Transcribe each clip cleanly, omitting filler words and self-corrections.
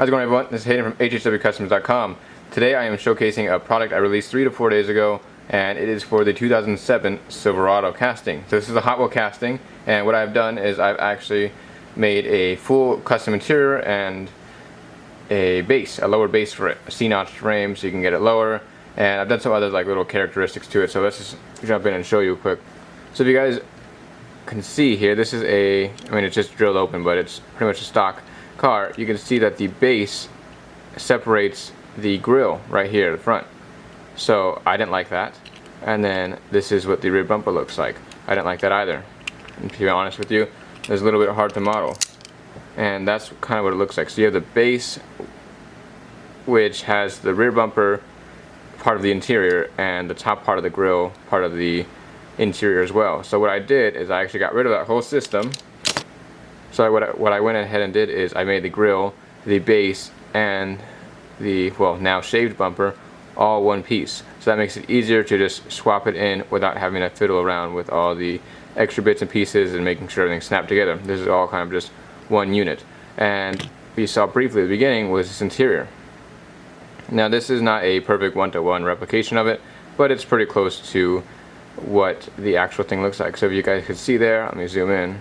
How's it going, everyone? This is Hayden from hhwcustoms.com. Today I am showcasing a product I released 3 to 4 days ago, and it is for the 2007 Silverado casting. So this is a Hot Wheel casting, and what I've done is I've actually made a full custom interior and a base, a lower base for it, a C-notch frame so you can get it lower, and I've done some other like little characteristics to it. So let's just jump in and show you quick. So if you guys can see here, this is it's just drilled open, but it's pretty much a stock car. You can see that the base separates the grille right here at the front, so I didn't like that. And then this is what the rear bumper looks like. I didn't like that either, and to be honest with you, it's a little bit hard to model, and that's kind of what it looks like. So you have the base, which has the rear bumper part of the interior and the top part of the grille part of the interior as well. So what I did is I actually got rid of that whole system. So what I went ahead and did is I made the grille, the base, and the, well, now shaved bumper all one piece. So that makes it easier to just swap it in without having to fiddle around with all the extra bits and pieces and making sure everything's snapped together. This is all kind of just one unit. And what you saw briefly at the beginning was this interior. Now this is not a perfect one-to-one replication of it, but it's pretty close to what the actual thing looks like. So if you guys could see there, let me zoom in.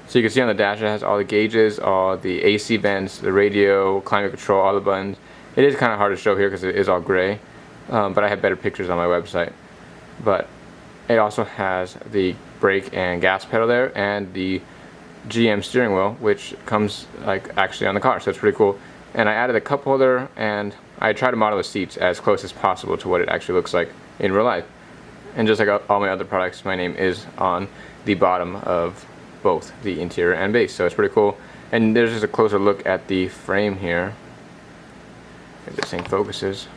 So you can see on the dash it has all the gauges, all the AC vents, the radio, climate control, all the buttons. It is kind of hard to show here because it is all gray, but I have better pictures on my website. But it also has the brake and gas pedal there, and the GM steering wheel, which comes like actually on the car, so it's pretty cool. And I added a cup holder, and I tried to model the seats as close as possible to what it actually looks like in real life. And just like all my other products, my name is on the bottom of both the interior and base, so it's pretty cool. And there's just a closer look at the frame here. If this thing focuses,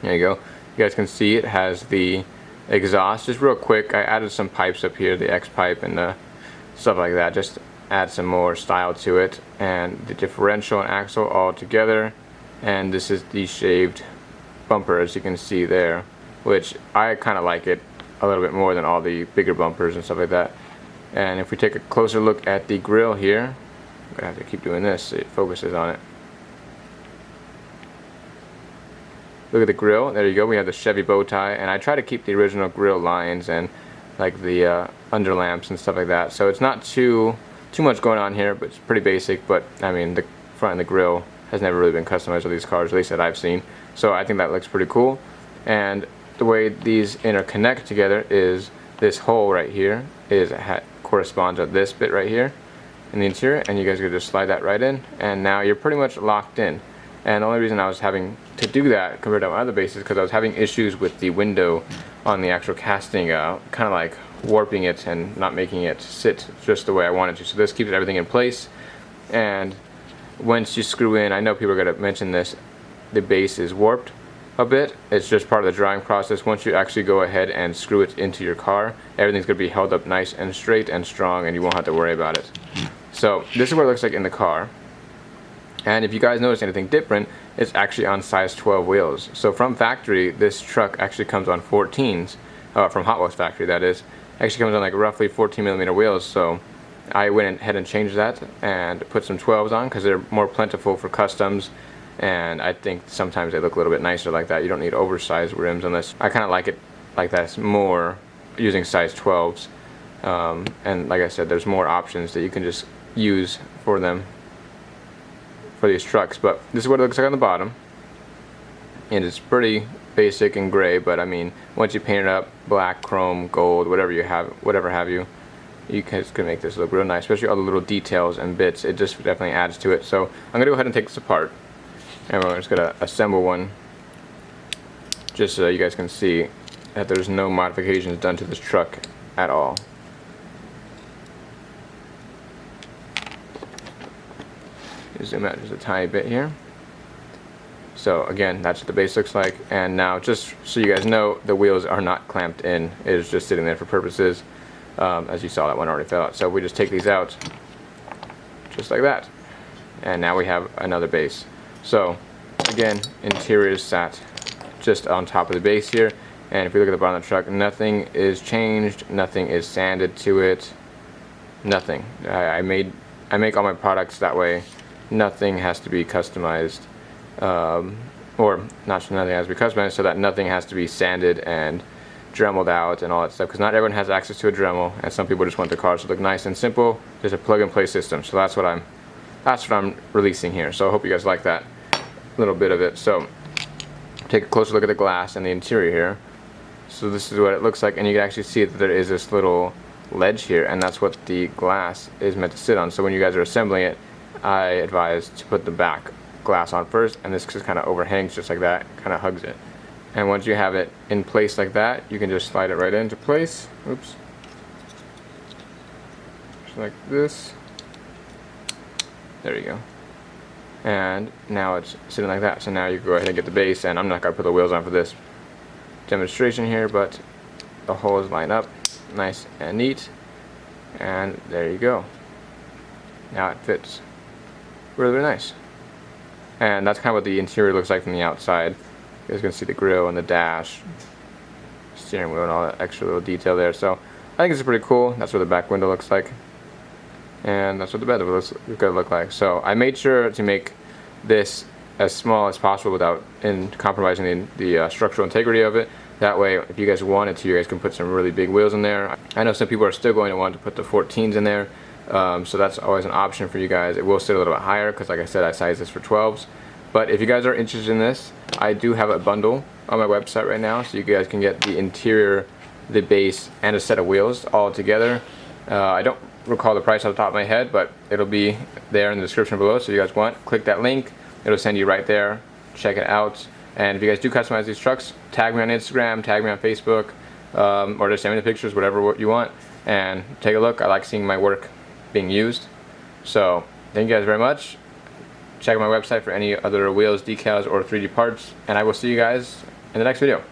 there you go. You guys can see it has the exhaust. Just real quick, I added some pipes up here, the X pipe and the stuff like that, just add some more style to it. And the differential and axle all together, and this is the shaved bumper, as you can see there, which I kind of like it a little bit more than all the bigger bumpers and stuff like that. And if we take a closer look at the grille here, I'm gonna have to keep doing this so it focuses on it. Look at the grille, there you go. We have the Chevy bow tie, and I try to keep the original grille lines and like the under lamps and stuff like that, so it's not too much going on here, but it's pretty basic. But I mean, the front of the grille has never really been customized with these cars, at least that I've seen, so I think that looks pretty cool. And the way these interconnect together is this hole right here corresponds to this bit right here in the interior, and you guys could just slide that right in, and now you're pretty much locked in. And the only reason I was having to do that compared to my other bases because I was having issues with the window on the actual casting, kind of like warping it and not making it sit just the way I wanted to. So this keeps everything in place, and once you screw in, I know people are going to mention this, the base is warped a bit. It's just part of the drying process. Once you actually go ahead and screw it into your car, everything's going to be held up nice and straight and strong, and you won't have to worry about it. So this is what it looks like in the car. And if you guys notice anything different, it's actually on size 12 wheels. So from factory, this truck actually comes on 14s, from Hot Wheels factory that is. Actually comes on like roughly 14mm wheels, so I went ahead and changed that and put some 12s on because they're more plentiful for customs. And I think sometimes they look a little bit nicer like that. You don't need oversized rims unless, I kind of like it like that more using size 12s. And like I said, there's more options that you can just use for them, for these trucks. But this is what it looks like on the bottom. And it's pretty basic and gray, but I mean, once you paint it up, black, chrome, gold, whatever have you, you guys can make this look real nice, especially all the little details and bits. It just definitely adds to it. So I'm going to go ahead and take this apart. And we're just going to assemble one just so you guys can see that there's no modifications done to this truck at all. Zoom out just a tiny bit here. So again, that's what the base looks like. And now, just so you guys know, the wheels are not clamped in. It is just sitting there for purposes. As you saw, that one already fell out. So we just take these out just like that. And now we have another base. So again, interior is sat just on top of the base here, and if you look at the bottom of the truck, nothing is changed, nothing is sanded to it, nothing. I made I make all my products that way nothing has to be customized, or not nothing has to be customized, so that nothing has to be sanded and dremeled out and all that stuff, because not everyone has access to a Dremel, and some people just want their cars to look nice and simple. There's a plug and play system, so that's what I'm releasing here. So I hope you guys like that little bit of it. So take a closer look at the glass and the interior here. So this is what it looks like, and you can actually see that there is this little ledge here, and that's what the glass is meant to sit on. So when you guys are assembling it, I advise to put the back glass on first, and this just kind of overhangs just like that, kind of hugs it. And once you have it in place like that, you can just slide it right into place. Oops. Just like this. There you go. And now it's sitting like that. So now you can go ahead and get the base, and I'm not going to put the wheels on for this demonstration here, but the holes line up nice and neat, and there you go. Now it fits really, really nice. And that's kind of what the interior looks like from the outside. You guys can see the grille and the dash, steering wheel, and all that extra little detail there. So I think it's pretty cool. That's what the back window looks like, and that's what the bed is going to look like. So I made sure to make this as small as possible without compromising the structural integrity of it. That way, if you guys wanted to, you guys can put some really big wheels in there. I know some people are still going to want to put the 14s in there, so that's always an option for you guys. It will sit a little bit higher because, like I said, I size this for 12s. But if you guys are interested in this, I do have a bundle on my website right now, so you guys can get the interior, the base, and a set of wheels all together. I don't recall the price off the top of my head, but it'll be there in the description below, so if you guys want, click that link. It'll send you right there. Check it out. And if you guys do customize these trucks, tag me on Instagram, tag me on Facebook, or just send me the pictures, whatever you want, and take a look. I like seeing my work being used. So thank you guys very much. Check out my website for any other wheels, decals, or 3D parts, and I will see you guys in the next video.